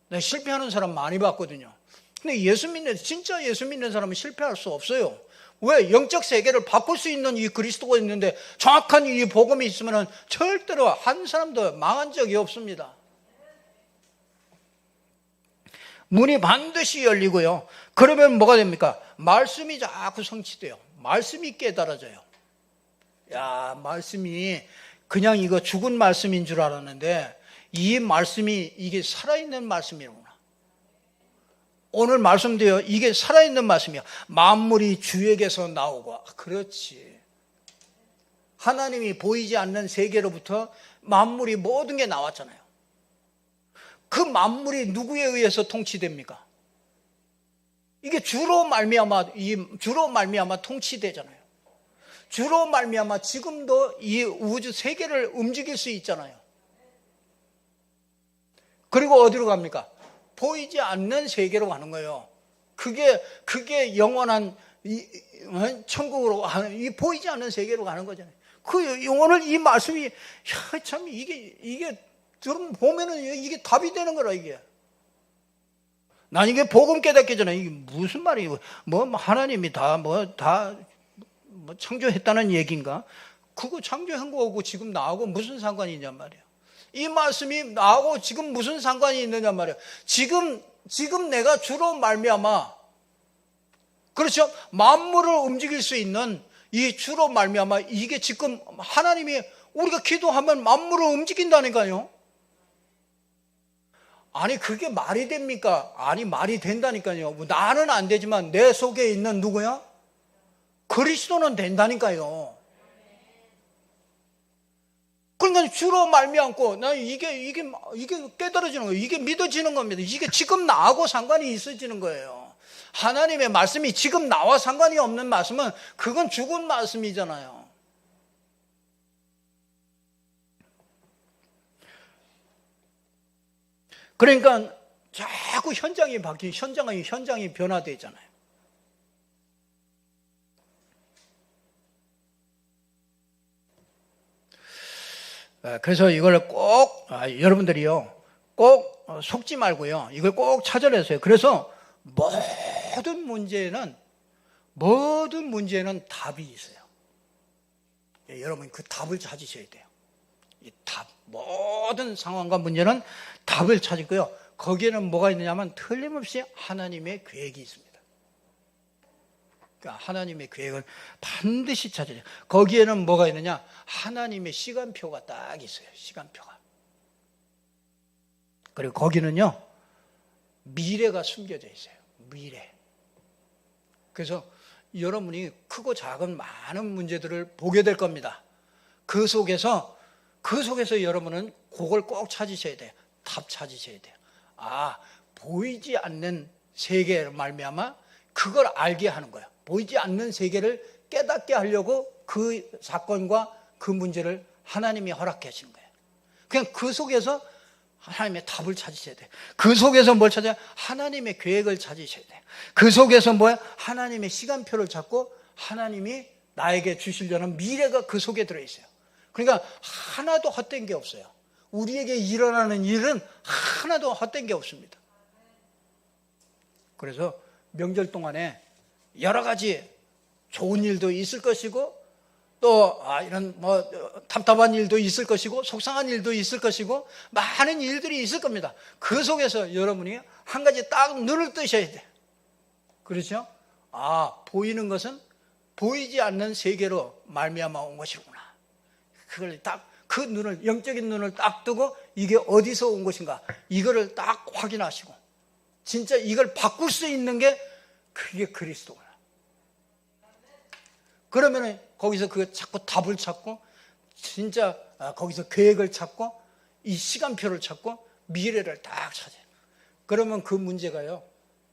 내가 실패하는 사람 많이 봤거든요. 근데 진짜 예수 믿는 사람은 실패할 수 없어요. 왜? 영적 세계를 바꿀 수 있는 이 그리스도가 있는데 정확한 이 복음이 있으면 절대로 한 사람도 망한 적이 없습니다. 문이 반드시 열리고요. 그러면 뭐가 됩니까? 말씀이 자꾸 성취돼요. 말씀이 깨달아져요. 말씀이 그냥 이거 죽은 말씀인 줄 알았는데 이 말씀이 이게 살아있는 말씀이구나. 오늘 말씀도요, 이게 살아있는 말씀이야. 만물이 주에게서 나오고. 그렇지. 하나님이 보이지 않는 세계로부터 만물이 모든 게 나왔잖아요. 그 만물이 누구에 의해서 통치됩니까? 이게 주로 말미암아 통치되잖아요. 주로 말미암아 지금도 이 우주 세계를 움직일 수 있잖아요. 그리고 어디로 갑니까? 보이지 않는 세계로 가는 거예요. 그게 영원한 천국으로 가는, 이 보이지 않는 세계로 가는 거잖아요. 오늘 이 말씀이 참 이게 보면은 이게 답이 되는 거라. 이게 난 이게 복음 깨닫기 전에 이게 무슨 말이에요? 하나님이 다 창조했다는 얘기인가? 그거 창조한 거하고 지금 나하고 무슨 상관이 있냔 말이에요. 이 말씀이 나하고 지금 무슨 상관이 있느냐 말이에요. 지금 내가 주로 말미암아, 그렇죠? 만물을 움직일 수 있는 이 주로 말미암아, 이게 지금 하나님이 우리가 기도하면 만물을 움직인다니까요. 아니 그게 말이 됩니까? 아니 말이 된다니까요. 나는 안 되지만 내 속에 있는 누구야? 그리스도는 된다니까요. 그러니까 주로 말미암고 나 이게 깨달아지는 거예요. 이게 믿어지는 겁니다. 이게 지금 나하고 상관이 있어지는 거예요. 하나님의 말씀이 지금 나와 상관이 없는 말씀은 그건 죽은 말씀이잖아요. 그러니까 자꾸 현장이 현장이 변화되잖아요. 그래서 이걸 꼭 여러분들이요, 꼭 속지 말고요, 이걸 꼭 찾아내세요. 그래서 모든 문제에는 답이 있어요. 여러분 그 답을 찾으셔야 돼요. 이 답, 모든 상황과 문제는 답을 찾고요. 거기에는 뭐가 있느냐면 틀림없이 하나님의 계획이 있습니다. 그러니까 하나님의 계획을 반드시 찾아야 돼요. 거기에는 뭐가 있느냐? 하나님의 시간표가 딱 있어요. 시간표가. 그리고 거기는요, 미래가 숨겨져 있어요. 미래. 그래서 여러분이 크고 작은 많은 문제들을 보게 될 겁니다. 그 속에서 여러분은 그걸 꼭 찾으셔야 돼요. 답 찾으셔야 돼요. 아, 보이지 않는 세계를 말미암아 그걸 알게 하는 거예요. 보이지 않는 세계를 깨닫게 하려고 그 사건과 그 문제를 하나님이 허락해 주신 거예요. 그냥 그 속에서 하나님의 답을 찾으셔야 돼요. 그 속에서 뭘 찾아야? 하나님의 계획을 찾으셔야 돼요. 그 속에서 뭐야? 하나님의 시간표를 찾고 하나님이 나에게 주시려는 미래가 그 속에 들어있어요. 그러니까 하나도 헛된 게 없어요. 우리에게 일어나는 일은 하나도 헛된 게 없습니다. 그래서 명절 동안에 여러 가지 좋은 일도 있을 것이고 또 이런 답답한 일도 있을 것이고 속상한 일도 있을 것이고 많은 일들이 있을 겁니다. 그 속에서 여러분이 한 가지 딱 눈을 뜨셔야 돼요. 그렇죠? 보이는 것은 보이지 않는 세계로 말미암아 온 것이구나. 그걸 딱 그 눈을, 영적인 눈을 딱 뜨고 이게 어디서 온 것인가 이거를 딱 확인하시고 진짜 이걸 바꿀 수 있는 게 그게 그리스도구나. 그러면 거기서 그 자꾸 답을 찾고 진짜 거기서 계획을 찾고 이 시간표를 찾고 미래를 딱 찾아요. 그러면 그 문제가요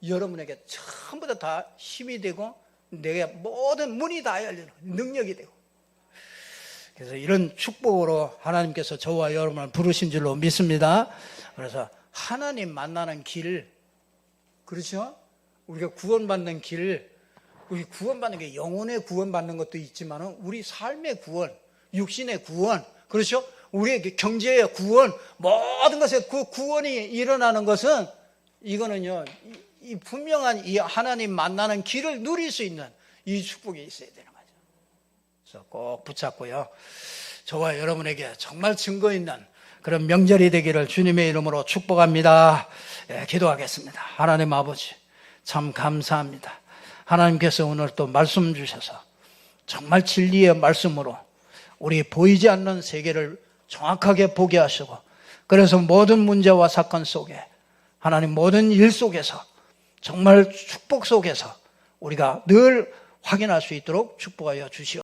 여러분에게 전부 다 힘이 되고 내게 모든 문이 다 열리는 능력이 되고. 그래서 이런 축복으로 하나님께서 저와 여러분을 부르신 줄로 믿습니다. 그래서 하나님 만나는 길, 그렇죠? 우리가 구원받는 길, 우리 구원받는 게 영혼의 구원받는 것도 있지만 우리 삶의 구원, 육신의 구원, 그렇죠? 우리의 경제의 구원, 모든 것에 그 구원이 일어나는 것은 이거는요, 이 분명한 이 하나님 만나는 길을 누릴 수 있는 이 축복이 있어야 되는 거죠. 그래서 꼭 붙잡고요. 저와 여러분에게 정말 증거 있는 그런 명절이 되기를 주님의 이름으로 축복합니다. 기도하겠습니다. 하나님 아버지, 참 감사합니다. 하나님께서 오늘 또 말씀 주셔서 정말 진리의 말씀으로 우리 보이지 않는 세계를 정확하게 보게 하시고 그래서 모든 문제와 사건 속에 하나님 모든 일 속에서 정말 축복 속에서 우리가 늘 확인할 수 있도록 축복하여 주시옵소서.